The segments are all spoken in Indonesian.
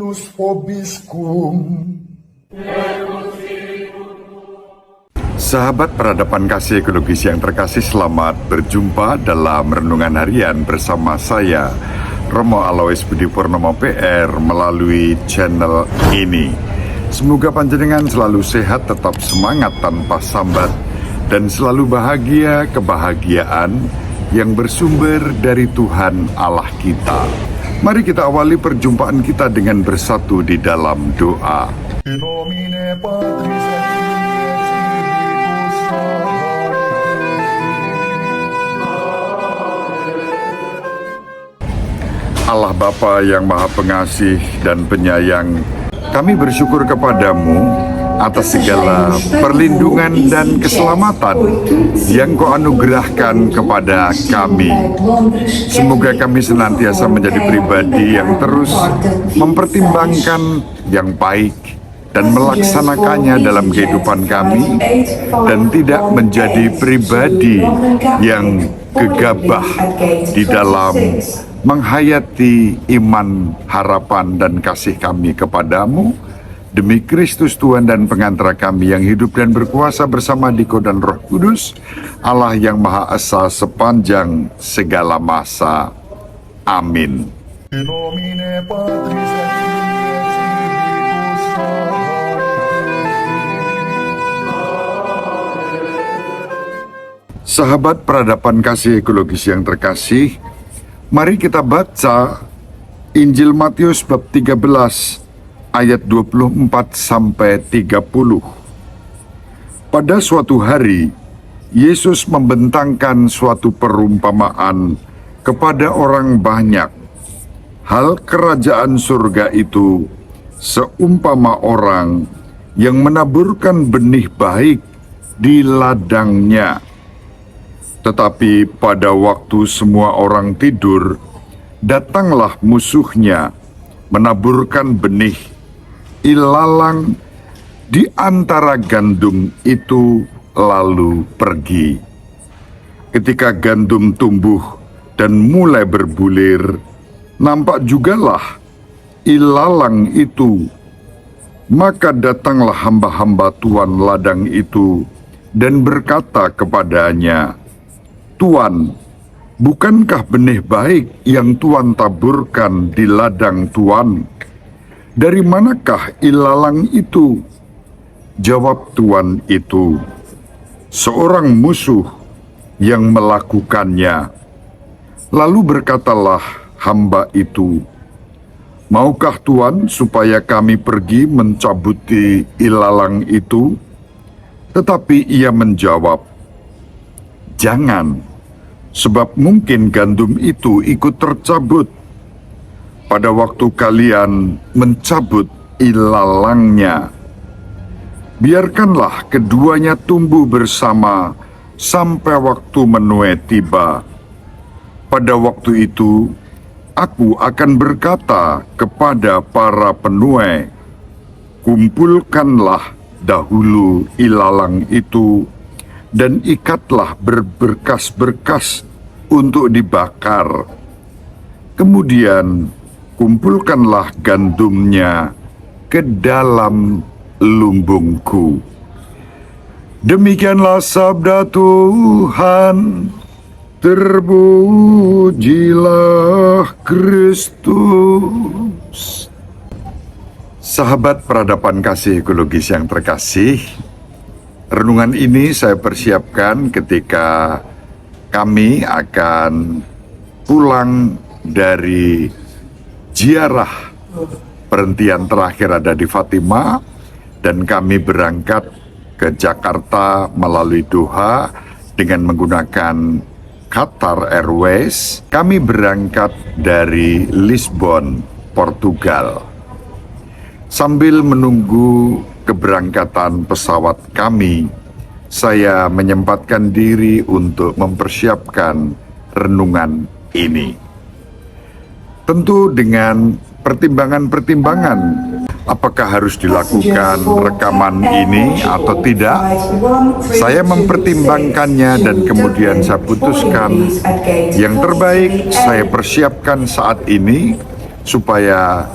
unus vobiscum. Sahabat peradaban kasih ekologis yang terkasih, selamat berjumpa dalam Renungan Harian bersama saya, Romo Alois Budi Purnomo PR, melalui channel ini. Semoga panjenengan selalu sehat, tetap semangat tanpa sambat, dan selalu bahagia kebahagiaan yang bersumber dari Tuhan Allah kita. Mari kita awali perjumpaan kita dengan bersatu di dalam doa. In nomine Patris et Allah Bapa yang Maha Pengasih dan Penyayang, kami bersyukur kepadamu atas segala perlindungan dan keselamatan yang Kau anugerahkan kepada kami. Semoga kami senantiasa menjadi pribadi yang terus mempertimbangkan yang baik dan melaksanakannya dalam kehidupan kami, dan tidak menjadi pribadi yang gegabah di dalam menghayati iman, harapan, dan kasih kami kepadamu. Demi Kristus Tuhan dan pengantara kami yang hidup dan berkuasa bersama Dikau dan Roh Kudus, Allah yang Maha Esa sepanjang segala masa. Amin. In nomine Patris et Sahabat peradaban kasih ekologis yang terkasih, mari kita baca Injil Matius bab 13 ayat 24 sampai 30. Pada suatu hari, Yesus membentangkan suatu perumpamaan kepada orang banyak. Hal kerajaan surga itu seumpama orang yang menaburkan benih baik di ladangnya. Tetapi pada waktu semua orang tidur, datanglah musuhnya menaburkan benih ilalang di antara gandum itu, lalu pergi. Ketika gandum tumbuh dan mulai berbulir, nampak jugalah ilalang itu. Maka datanglah hamba-hamba tuan ladang itu dan berkata kepadanya, "Tuan, bukankah benih baik yang Tuan taburkan di ladang Tuan? Dari manakah ilalang itu?" Jawab tuan itu, "Seorang musuh yang melakukannya." Lalu berkatalah hamba itu, "Maukah Tuan supaya kami pergi mencabuti ilalang itu?" Tetapi ia menjawab, "Jangan, sebab mungkin gandum itu ikut tercabut pada waktu kalian mencabut ilalangnya. Biarkanlah keduanya tumbuh bersama sampai waktu menuai tiba. Pada waktu itu, aku akan berkata kepada para penuai, kumpulkanlah dahulu ilalang itu dan ikatlah berberkas-berkas untuk dibakar. Kemudian kumpulkanlah gandumnya ke dalam lumbungku." Demikianlah sabda Tuhan. Terpujilah Kristus. Sahabat peradaban kasih ekologis yang terkasih, renungan ini saya persiapkan ketika kami akan pulang dari ziarah perhentian terakhir ada di Fatima, dan kami berangkat ke Jakarta melalui Doha dengan menggunakan Qatar Airways. Kami berangkat dari Lisbon, Portugal. Sambil menunggu keberangkatan pesawat kami, saya menyempatkan diri untuk mempersiapkan renungan ini. Tentu dengan pertimbangan-pertimbangan, apakah harus dilakukan rekaman ini atau tidak. Saya mempertimbangkannya dan kemudian saya putuskan yang terbaik saya persiapkan saat ini supaya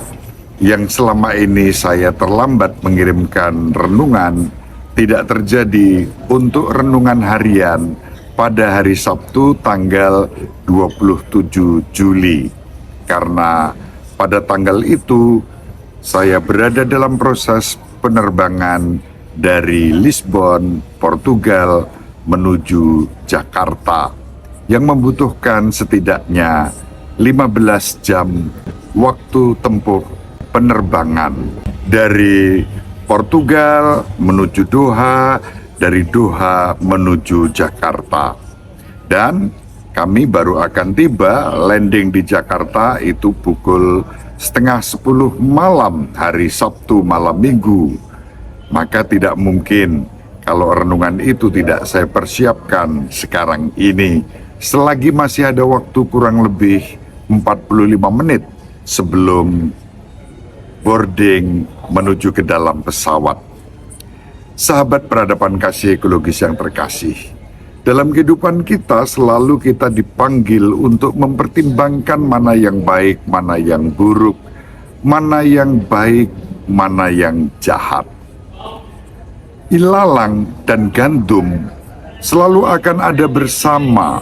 yang selama ini saya terlambat mengirimkan renungan tidak terjadi untuk renungan harian pada hari Sabtu tanggal 27 Juli. Karena pada tanggal itu saya berada dalam proses penerbangan dari Lisbon, Portugal menuju Jakarta yang membutuhkan setidaknya 15 jam waktu tempuh penerbangan dari Portugal menuju Doha, dari Doha menuju Jakarta. Dan kami baru akan tiba landing di Jakarta itu pukul setengah 10 malam hari Sabtu malam Minggu. Maka tidak mungkin kalau renungan itu tidak saya persiapkan sekarang ini, selagi masih ada waktu kurang lebih 45 menit sebelum boarding menuju ke dalam pesawat. Sahabat peradaban kasih ekologis yang terkasih, dalam kehidupan kita selalu kita dipanggil untuk mempertimbangkan mana yang baik, mana yang buruk, mana yang baik, mana yang jahat. Ilalang dan gandum selalu akan ada bersama.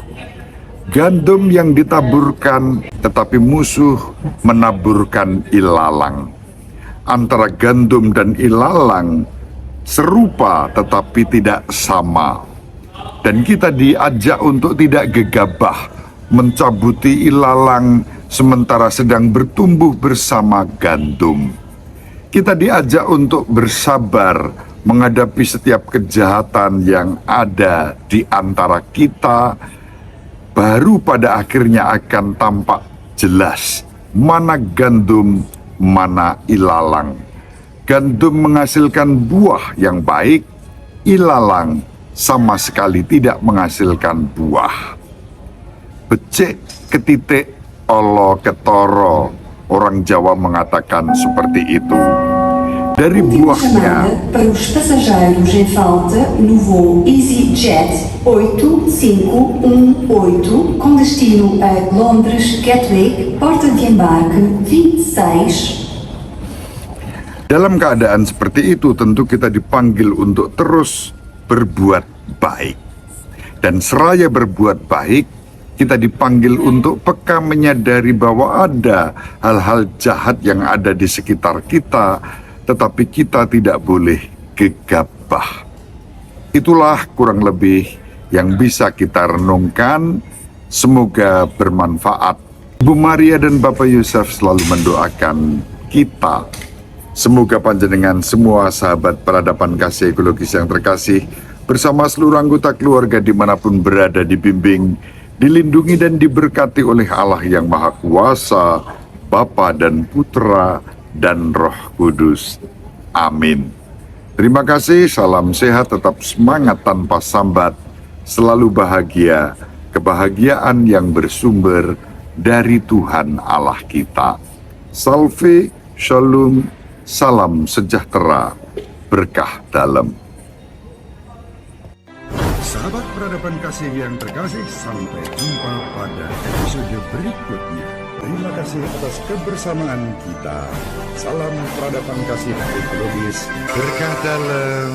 Gandum yang ditaburkan, tetapi musuh menaburkan ilalang. Antara gandum dan ilalang serupa tetapi tidak sama. Dan kita diajak untuk tidak gegabah mencabuti ilalang sementara sedang bertumbuh bersama gandum. Kita diajak untuk bersabar menghadapi setiap kejahatan yang ada di antara kita. Baru pada akhirnya akan tampak jelas mana gandum, mana ilalang. Gandum menghasilkan buah yang baik, ilalang sama sekali tidak menghasilkan buah. Becik ketitik, olo ketoro, orang Jawa mengatakan seperti itu. Dari buahnya, para os passageiros em falta no voo EasyJet 8518 com destino a Londres Gatwick, porta de embarque 26. dalam keadaan seperti itu tentu kita dipanggil untuk terus berbuat baik. Dan seraya berbuat baik, kita dipanggil untuk peka menyadari bahwa ada hal-hal jahat yang ada di sekitar kita, tetapi kita tidak boleh gegabah. Itulah kurang lebih yang bisa kita renungkan. Semoga bermanfaat. Bu Maria dan Bapak Yusuf selalu mendoakan kita. Semoga panjenengan semua sahabat peradaban kasih ekologis yang terkasih, bersama seluruh anggota keluarga dimanapun berada, dibimbing, dilindungi dan diberkati oleh Allah yang Maha Kuasa, Bapa dan Putra dan Roh Kudus. Amin. Terima kasih, salam sehat, tetap semangat tanpa sambat, selalu bahagia, kebahagiaan yang bersumber dari Tuhan Allah kita. Salve, shalom, salam sejahtera, berkah dalam. Sahabat peradaban kasih yang terkasih, sampai jumpa pada episode berikutnya. Terima kasih atas kebersamaan kita. Salam peradaban kasih ekologis, berkah dalam.